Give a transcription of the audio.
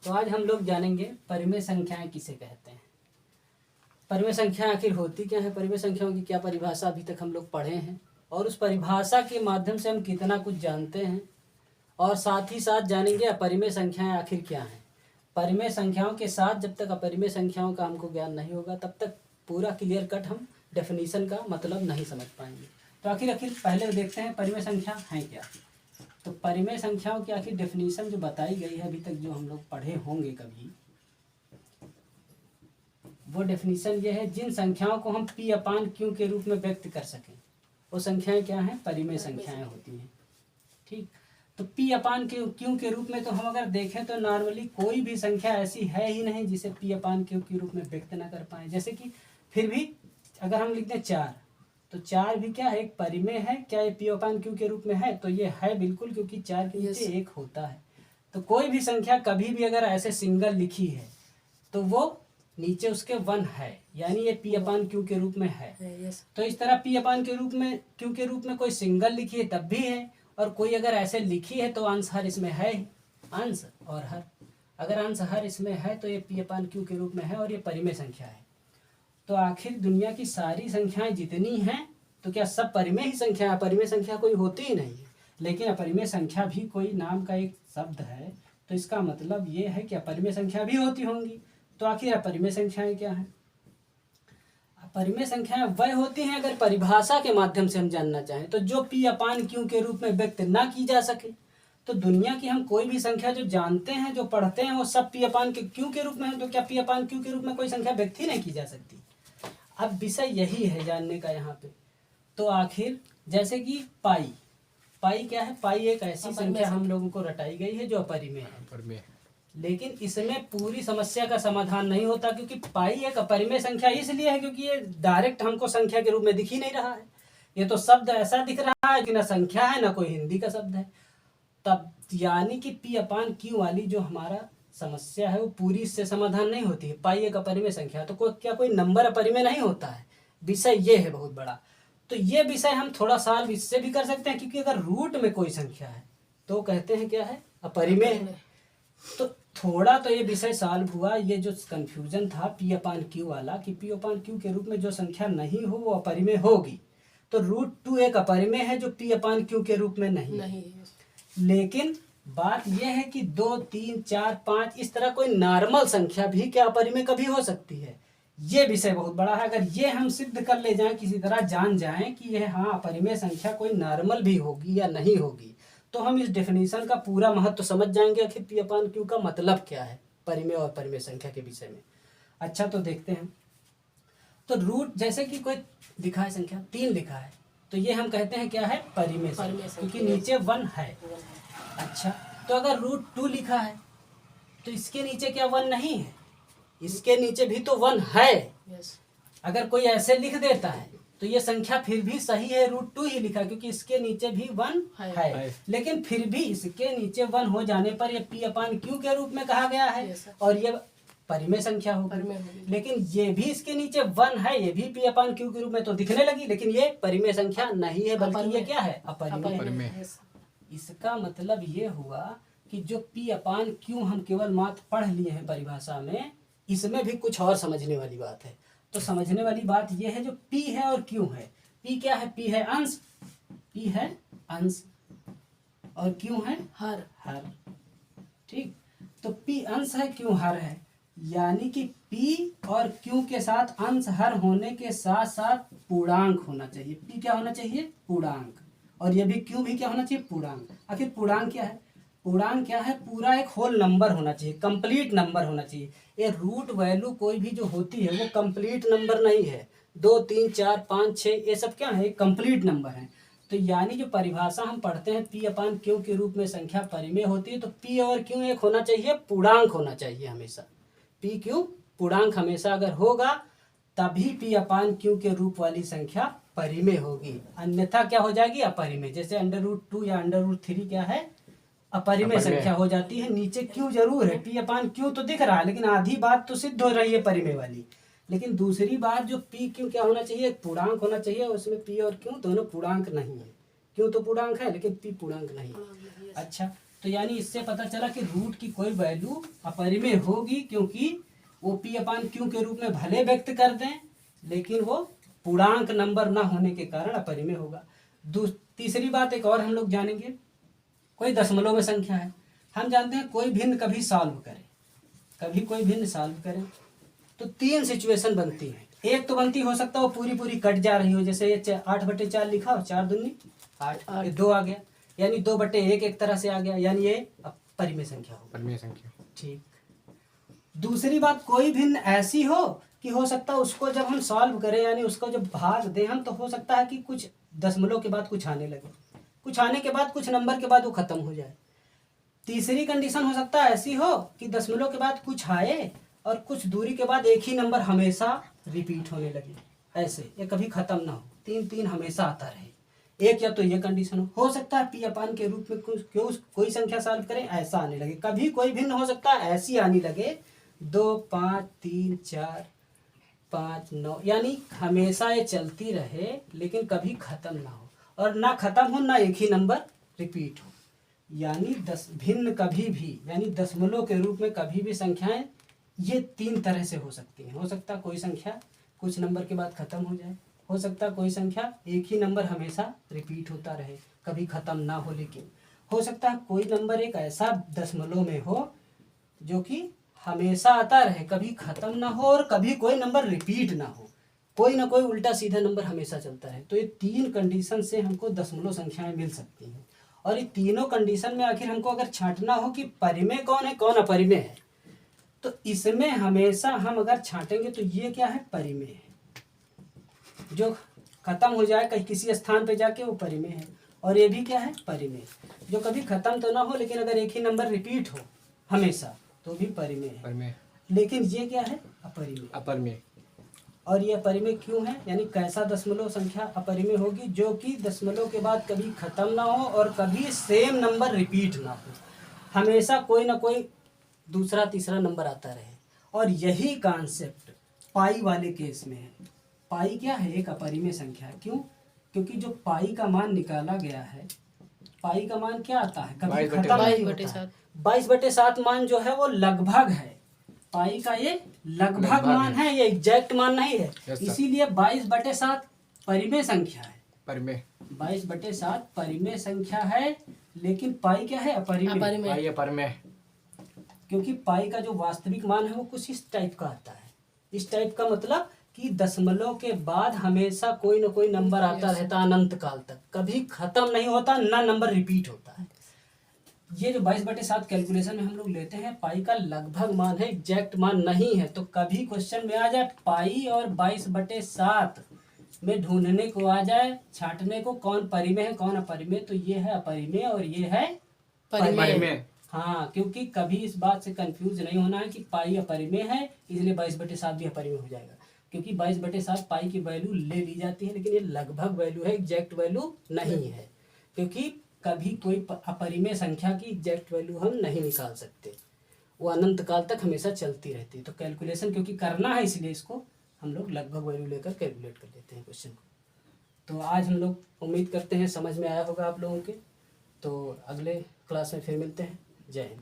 तो आज हम लोग जानेंगे परिमेय संख्याएं किसे कहते हैं। परिमेय संख्याएं आखिर होती क्या है, परिमेय संख्याओं की क्या परिभाषा अभी तक हम लोग पढ़े हैं और उस परिभाषा के माध्यम से हम कितना कुछ जानते हैं, और साथ ही साथ जानेंगे अपरिमेय संख्याएं आखिर क्या हैं। परिमेय संख्याओं के साथ जब तक अपरिमेय संख्याओं का हमको ज्ञान नहीं होगा तब तक पूरा क्लियर कट हम डेफिनेशन का मतलब नहीं समझ पाएंगे। तो आखिर पहले देखते हैं परिमेय संख्या है क्या। तो परिमेय संख्याओं की आखिर डेफिनेशन जो बताई गई है अभी तक जो हम लोग पढ़े होंगे कभी, वो डेफिनेशन ये है, जिन संख्याओं को हम P अपान Q के रूप में व्यक्त कर सकें वो संख्याएं क्या हैं, परिमेय संख्याएं होती हैं। ठीक, तो P अपान Q के रूप में तो हम अगर देखें तो नॉर्मली कोई भी संख्या ऐसी है ही नहीं जिसे P अपान Q के रूप में व्यक्त न कर पाए। जैसे कि फिर भी अगर हम लिखते हैं 4, तो 4 भी क्या है, एक परिमेय है। क्या ये P अपान Q के रूप में है? तो ये है बिल्कुल, क्योंकि 4 के नीचे 1 होता है। तो कोई भी संख्या कभी भी अगर ऐसे सिंगल लिखी है तो वो नीचे उसके 1 है, यानी ये P अपान Q के रूप में है। तो इस तरह P अपान Q के रूप में कोई सिंगल लिखी है तब भी है, और कोई अगर ऐसे लिखी है तो अंश हर इसमें है, अंश और हर। अगर अंश हर इसमें है तो ये P अपान Q के रूप में है और ये परिमेय संख्या है। तो आखिर दुनिया की सारी संख्याएं जितनी हैं तो क्या सब परिमेय ही संख्या है? परिमेय संख्या कोई होती ही नहीं है। लेकिन अपरिमेय संख्या भी कोई नाम का एक शब्द है, तो इसका मतलब ये है कि अपरिमेय संख्या भी होती होंगी। तो आखिर अपरिमेय संख्याएं क्या है? अपरिमेय संख्याएं वह होती हैं अगर परिभाषा के माध्यम से हम जानना चाहें तो जो P अपान Q के रूप में व्यक्त ना की जा सके। तो दुनिया की हम कोई भी संख्या जो जानते हैं, जो पढ़ते हैं, वो सब P अपान Q के रूप में है। तो क्या P अपान Q के रूप में कोई संख्या व्यक्त ही नहीं की जा सकती? अब विषय यही है जानने का यहाँ पे। तो आखिर जैसे कि पाई क्या है? पाई एक ऐसी संख्या हम लोगों को रटाई गई है जो अपरिमेय है, लेकिन इसमें पूरी समस्या का समाधान नहीं होता, क्योंकि पाई एक अपरिमेय संख्या इसलिए है क्योंकि ये डायरेक्ट हमको संख्या के रूप में दिख ही नहीं रहा है। ये तो शब्द ऐसा दिख रहा है कि ना संख्या है ना कोई हिंदी का शब्द है। तब यानी कि P अपान Q वाली जो हमारा समस्या है वो पूरी इससे समाधान नहीं होती है। पाई एक अपरिमेय संख्या है, तो कोई नंबर अपरिमेय नहीं होता है। विषय ये है बहुत बड़ा। तो ये विषय हम थोड़ा सॉल्व इससे भी कर सकते हैं, क्योंकि अगर रूट में कोई संख्या है तो कहते हैं क्या है, अपरिमेय है। तो थोड़ा तो ये विषय सॉल्व हुआ। ये जो कंफ्यूजन था P अपान Q वाला, कि P अपान Q के रूप में जो संख्या नहीं हो वो अपरिमेय होगी, तो √2 एक अपरिमेय है जो P अपान Q के रूप में नहीं है। लेकिन बात यह है कि 2, 3, 4, 5 इस तरह कोई नॉर्मल संख्या भी क्या अपरिमेय कभी हो सकती है। ये विषय बहुत बड़ा है। अगर ये हम सिद्ध कर ले जाएं, किसी तरह जान जाएं कि यह हाँ अपरिमेय संख्या कोई नॉर्मल भी होगी या नहीं होगी, तो हम इस डेफिनेशन का पूरा महत्व समझ जाएंगे आखिर P अपान Q का मतलब क्या है परिमेय और परिमेय संख्या के विषय में। अच्छा, तो देखते हैं। तो रूट जैसे कि कोई लिखा है संख्या 3 लिखा है, तो ये हम कहते हैं क्या है, परिमेय संख्या, क्योंकि नीचे 1 है। अच्छा, तो अगर √2 लिखा है तो इसके नीचे क्या 1 नहीं है? इसके नीचे भी तो 1 है। अगर कोई ऐसे लिख देता है तो ये संख्या फिर भी सही है, √2 ही लिखा, क्योंकि इसके नीचे भी 1 है। लेकिन फिर भी इसके नीचे 1 हो जाने पर ये P अपान Q के रूप में कहा गया है और ये परिमेय संख्या होगी। लेकिन ये भी इसके नीचे 1 है, ये भी P अपान Q के रूप में तो दिखने लगी, लेकिन ये परिमेय संख्या नहीं है, बल्कि ये क्या है, अपरिमेय। इसका मतलब ये हुआ कि जो P अपान Q हम केवल मात्र पढ़ लिए हैं परिभाषा में, इसमें भी कुछ और समझने वाली बात है। तो समझने वाली बात यह है, जो P है और Q है। P क्या है? P है अंश, P है अंश, और Q है हर। ठीक, तो P अंश है, Q हर है, यानी कि P और Q के साथ अंश हर होने के साथ साथ पूर्णांक होना चाहिए। P क्या होना चाहिए? पूर्णांक। और ये भी Q भी क्या होना चाहिए? पूर्णांक। आखिर पूर्णांक क्या है? पूर्णांक क्या है? पूरा एक होल नंबर होना चाहिए, कंप्लीट नंबर होना चाहिए। ये रूट वैल्यू कोई भी जो होती है वो कंप्लीट नंबर नहीं है। 2, 3, 4, 5, 6 ये सब क्या है? कंप्लीट नंबर है। तो यानी जो परिभाषा हम पढ़ते हैं P अपान Q के रूप में संख्या परिमेय होती है, तो P और Q एक होना चाहिए, पूर्णांक होना चाहिए हमेशा। P Q पूर्णांक हमेशा अगर होगा तभी P अपान Q के रूप वाली संख्या परिमेय होगी, अन्यथा क्या हो जाएगी? अपरिमेय। जैसे √2 या √3 क्या है? अपरिमेय संख्या हो जाती है। नीचे Q जरूर है, P अपान Q तो दिख रहा है, लेकिन आधी बात तो सिद्ध हो रही है परिमेय वाली। लेकिन दूसरी बात जो P Q क्या होना चाहिए? पूर्णांक होना चाहिए। उसमें P और Q दोनों पूर्णांक नहीं है। Q तो पूर्णांक है लेकिन P पूर्णांक नहीं है। अच्छा, तो यानी इससे पता चला कि रूट की कोई वैल्यू अपरिमेय होगी, क्योंकि वो पी अपान क्यू के रूप में भले व्यक्त कर दें लेकिन वो पूर्णांक नंबर ना होने के कारण अपरिमेय होगा। तीसरी बात एक और हम लोग जानेंगे, कोई दशमलव में संख्या है, हम जानते हैं कोई भिन्न कभी सॉल्व करें, कभी कोई भिन्न सॉल्व करें तो 3 सिचुएशन बनती है। एक तो बनती हो सकता है वो पूरी पूरी कट जा रही हो, जैसे ये 8/4 लिखा हो, 4 दूनी 8, ये 2 आ गया, यानी 2/1 एक तरह से आ गया, यानी ये परिमेय संख्या हो, परिमेय संख्या। ठीक। दूसरी बात, कोई भिन्न ऐसी हो कि हो सकता है उसको जब हम सॉल्व करें यानी उसको जब भाग दें हम, तो हो सकता है कि कुछ दशमलव के बाद कुछ आने लगे, कुछ आने के बाद कुछ नंबर के बाद वो खत्म हो जाए। तीसरी कंडीशन हो सकता है ऐसी हो कि दशमलव के बाद कुछ आए और कुछ दूरी के बाद एक ही नंबर हमेशा रिपीट होने लगे, ऐसे ये कभी खत्म ना हो, 3 हमेशा आता रहे। एक या तो ये कंडीशन हो सकता है पी अपान के रूप में कोई संख्या सॉल्व करें ऐसा आने लगे, कभी कोई भिन्न हो सकता है ऐसी आने लगे 2, 5, 3, 4, 5, 9, यानी हमेशा ये चलती रहे लेकिन कभी खत्म ना हो, और ना खत्म हो ना एक ही नंबर रिपीट हो। यानी भिन्न कभी भी, यानी दशमलव के रूप में कभी भी संख्याएं ये 3 तरह से हो सकती हैं। हो सकता है कोई संख्या कुछ नंबर के बाद खत्म हो जाए, हो सकता है कोई संख्या एक ही नंबर हमेशा रिपीट होता रहे, कभी खत्म ना हो, लेकिन हो सकता है कोई नंबर एक ऐसा दशमलव में हो जो कि हमेशा आता रहे, कभी खत्म ना हो और कभी कोई नंबर रिपीट ना हो, कोई ना कोई उल्टा सीधा नंबर हमेशा चलता रहे। तो ये 3 कंडीशन से हमको दशमलव संख्याएं मिल सकती हैं, और ये तीनों कंडीशन में आखिर हमको अगर छांटना हो कि परिमेय कौन है कौन अपरिमेय है, तो इसमें हमेशा हम अगर छांटेंगे तो ये क्या है, परिमेय है, जो खत्म हो जाए कहीं किसी स्थान पे जाके वो परिमेय है। और ये भी क्या है, परिमेय, जो कभी खत्म तो ना हो लेकिन अगर एक ही नंबर रिपीट हो हमेशा तो भी परिमेय है। परिमेय। लेकिन ये क्या है, अपरिमेय। अपरिमेय। और ये अपरिमेय क्यों है, यानी कैसा दशमलव संख्या अपरिमेय होगी, जो कि दशमलव के बाद कभी खत्म ना हो और कभी सेम नंबर रिपीट ना हो, हमेशा कोई ना कोई दूसरा तीसरा नंबर आता रहे। और यही कॉन्सेप्ट पाई वाले केस में है। पाई क्या है, एक अपरिमेय संख्या है। क्यों, क्योंकि जो पाई का मान निकाला गया है, पाई का मान क्या आता है, कभी खत्म नहीं होता है। 22/7 मान जो है वो लगभग है, पाई का ये लगभग मान है, ये एग्जैक्ट मान नहीं है, इसीलिए 22/7 परिमेय संख्या है। परिमेय 22/7 परिमेय संख्या है, लेकिन पाई क्या है, अपरिमेय। अपरिमेय, क्योंकि पाई का जो वास्तविक मान है वो कुछ इस टाइप का आता है। इस टाइप का मतलब कि दशमलव के बाद हमेशा कोई ना कोई नंबर आता रहता है अनंत काल तक, कभी खत्म नहीं होता, ना नंबर रिपीट होता है। ये जो 22/7 कैलकुलेशन में हम लोग लेते हैं, पाई का लगभग मान है, एग्जैक्ट मान नहीं है। तो कभी क्वेश्चन में आ जाए पाई और 22/7 में ढूंढने को आ जाए, छांटने को कौन परिमेय है कौन अपरिमेय, तो ये है अपरिमेय और ये है परिमेय। हाँ, क्योंकि कभी इस बात से कंफ्यूज नहीं होना है कि पाई अपरिमेय है इसलिए 22/7 भी अपरिमेय हो जाएगा, क्योंकि 22/7 पाई की वैल्यू ले ली जाती है, लेकिन ये लगभग वैल्यू है, एग्जैक्ट वैल्यू नहीं है, क्योंकि कभी कोई अपरिमेय संख्या की एग्जैक्ट वैल्यू हम नहीं निकाल सकते, वो अनंत काल तक हमेशा चलती रहती है। तो कैलकुलेशन क्योंकि करना है इसलिए इसको हम लोग लगभग वैल्यू लेकर कैलकुलेट कर लेते हैं क्वेश्चन को। तो आज हम लोग उम्मीद करते हैं समझ में आया होगा आप लोगों के। तो अगले क्लास में फिर मिलते हैं। जय हिंद।